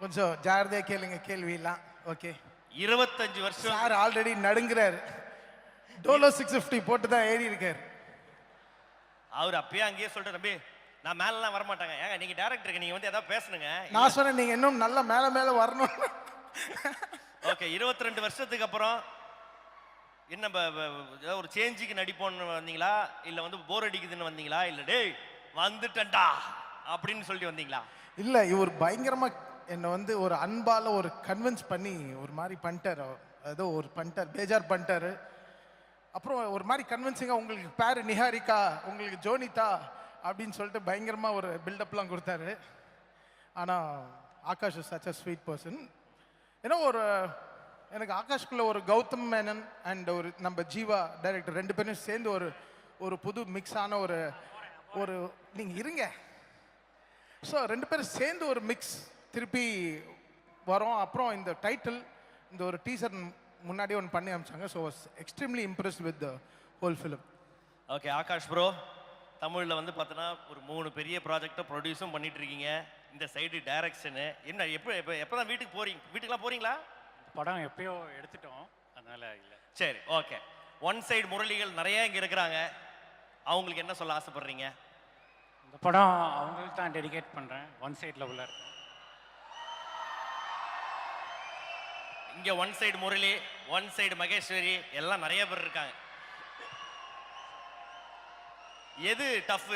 கொஞ்சம் ஜாகிரதையா கேளுங்க கேள்வியெல்லாம். ஓகே. 25 வருஷம் சார் ஆல்ரெடி நடுங்குறாரு. டோலோ 650 போட்டு தான் ஏறி இருக்காரு. அவர் அப்பயே அங்கேயே சொல்லிட்டு தம்பி நான் மேலலாம் வர மாட்டாங்க. ஏங்க நீங்க டைரக்டருக்கு நீங்க வந்து ஏதாவது பேசணுங்க. நான் சொன்னேன் நீங்க இன்னும் நல்ல மேல மேல வரணும். ஓகே 22 வருஷத்துக்கு அப்புறம் என்ன ஏதாவது ஒரு சேஞ்சுக்கு நடிப்போன்னு வந்தீங்களா இல்ல வந்து போர் அடிக்குதுன்னு வந்தீங்களா இல்ல டேய் வந்துட்டேன்டா அப்படின்னு சொல்லி வந்தீங்களா? இல்ல இவர் பயங்கரமா என்னை வந்து ஒரு அன்பால ஒரு கன்வின்ஸ் பண்ணி ஒரு மாதிரி பண்ணிட்டார். ஏதோ ஒரு பண்ணிட்டார், பேஜார் பண்ணிட்டாரு. அப்புறம் ஒரு மாதிரி கன்வின்சிங்காக உங்களுக்கு பேரு நிஹாரிகா, உங்களுக்கு ஜோனிதா அப்படின்னு சொல்லிட்டு பயங்கரமா ஒரு பில்டப்லாம் கொடுத்தாரு. ஆனால் Akash is such a sweet person. ஏன்னா ஒரு எனக்கு ஆகாஷ்குள்ள ஒரு கௌதம் மேனன் அண்ட் ஒரு நம்ம ஜீவா டைரக்டர் ரெண்டு பேரும் சேர்ந்து ஒரு ஒரு புது மிக்ஸான ஒரு ஒரு நீங்கள் இருங்க. ஸோ ரெண்டு பேரும் சேர்ந்து ஒரு மிக்ஸ் திருப்பி வரோம். அப்புறம் இந்த டைட்டில் இந்த ஒரு டீசர் முன்னாடி ஒன்று பண்ணி அமிச்சாங்க. So was extremely impressed with the whole film. Okay Akash bro, தமிழில் வந்து பார்த்தோன்னா ஒரு 3 பெரிய ப்ராஜெக்டை ப்ரொடியூஸும் பண்ணிட்டு இருக்கீங்க. இந்த சைடு டைரக்ஷனு என்ன எப்போ தான் வீட்டுக்கு போறீங்க? வீட்டுக்குலாம் போறீங்களா? படம் எப்பயோ எடுத்துட்டோம், அதனால இல்லை. சரி ஓகே. ஒன் சைடு முரளிகள் நிறைய இங்கே இருக்கிறாங்க, அவங்களுக்கு என்ன சொல்ல ஆசைப்படுறீங்க? இந்த படம் அவங்களுக்கு தான் டெடிகேட் பண்ணுறேன். ஒன் சைடில் உள்ள இருக்கேன். இங்கே one side Murali, one side Maheswari எல்லாம் நிறைய பேர் இருக்காங்க. எது டஃப்?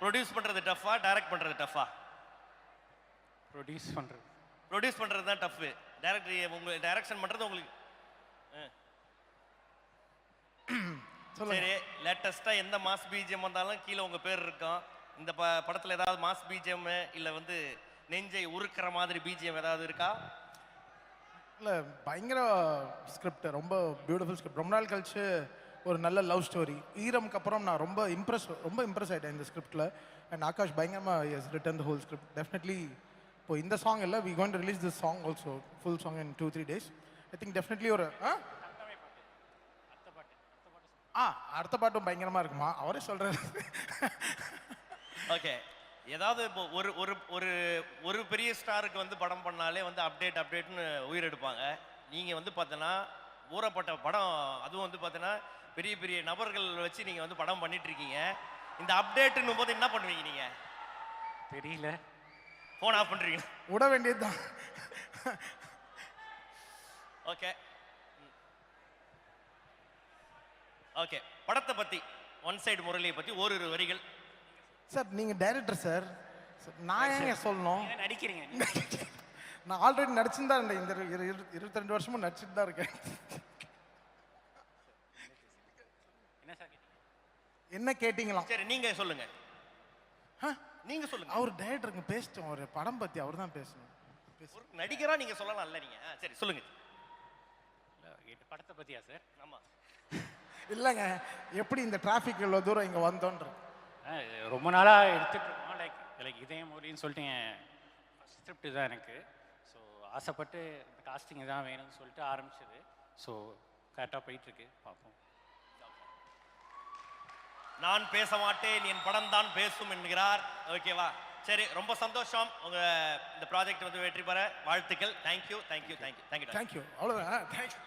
ப்ரொடியூஸ் பண்ணுறது டஃபா டைரக்ட் பண்ணுறது டஃபா? ப்ரொடியூஸ் பண்ணுறது. ப்ரொடியூஸ் பண்ணுறது தான் டஃப். டைரக்டர் உங்களுக்கு டைரக்ஷன் பண்ணுறது உங்களுக்கு சரி. லேட்டஸ்ட்டாக எந்த மாஸ் பிஜிஎம் வந்தாலும் கீழே உங்கள் பேர் இருக்கும். இந்த படத்தில் ஏதாவது மாஸ் பிஜிஎம் இல்லை வந்து நெஞ்சை உருக்கிற மாதிரி பிஜிஎம் ஏதாவது இருக்கா? இல்லை பயங்கர ஸ்கிரிப்ட், ரொம்ப பியூட்டிஃபுல் ஸ்கிரிப்ட். ரொம்ப நாள் கழிச்சு ஒரு நல்ல லவ் ஸ்டோரி. ஈரம்க்கு அப்புறம் நான் ரொம்ப இம்ப்ரெஸ் ஆகிட்டேன் இந்த ஸ்கிரிப்டில். அண்ட் ஆகாஷ் பயங்கரமாக is written the whole script. Definitely இப்போ இந்த சாங் இல்லை, we going to release this song also, full song in 2-3 days. I think definitely ஒரு அடுத்த பாட்டும் பயங்கரமாக இருக்குமா, அவரே சொல்கிறாரு. ஓகே. ஏதாவது இப்போ ஒரு ஒரு ஒரு ஒரு பெரிய ஸ்டாருக்கு வந்து படம் பண்ணாலே வந்து அப்டேட்னு உயிர் எடுப்பாங்க. நீங்கள் வந்து பார்த்தோன்னா ஊறப்பட்ட படம், அதுவும் வந்து பார்த்தோன்னா பெரிய பெரிய நபர்கள் வச்சு நீங்கள் வந்து படம் பண்ணிட்டு இருக்கீங்க. இந்த அப்டேட்டுன்னு போது என்ன பண்ணுவீங்க நீங்கள்? தெரியல, ஃபோன் ஆஃப் பண்ணுறீங்க, விட வேண்டியது தான். Okay okay. படத்தை பற்றி ஒன் சைடு முரளியை பற்றி ஒரு வரிகள். சார் நீங்கள் டைரக்டர் சார், நான் ஏங்க சொல்லணும்? நடிக்கிறீங்க. நான் ஆல்ரெடி நடிச்சுன்னு தான் இருந்தேன். இந்த 22 வருஷமும் நடிச்சுட்டு தான் இருக்கேன். என்ன சார் என்ன கேட்டீங்களா? சரி நீங்கள் சொல்லுங்க, நீங்க சொல்லுங்க. அவர் டைரக்டருங்க பேசிட்டோம், ஒரு படம் பற்றி அவர் தான் பேசணும். ஒரு நடிகரா நீங்க சொல்லலாம் இல்ல நீங்க? சரி சொல்லுங்க. படத்தை பற்றியா சார்? ஆமாம். இல்லைங்க, எப்படி இந்த டிராஃபிக் இவ்வளோ தூரம் இங்கே வந்தோன்ற ரொம்ப நாளாக எடுத்துகிட்ருக்கோம். லைக் இதயம் மொழின்னு சொல்லிட்டு என் ஸ்கிரிப்ட் தான் எனக்கு. ஸோ ஆசைப்பட்டு இந்த காஸ்டிங் தான் வேணும்னு சொல்லிட்டு ஆரம்பிச்சது. ஸோ கரெக்டாக போயிட்டுருக்கு, பார்ப்போம். நான் பேச மாட்டேன், என் படம் தான் பேசும் என்கிறார். ஓகேவா? சரி, ரொம்ப சந்தோஷம். உங்கள் இந்த ப்ராஜெக்ட் வந்து வெற்றி பெற வாழ்த்துக்கள். தேங்க்யூ. அவ்வளோதான். தேங்க்யூ.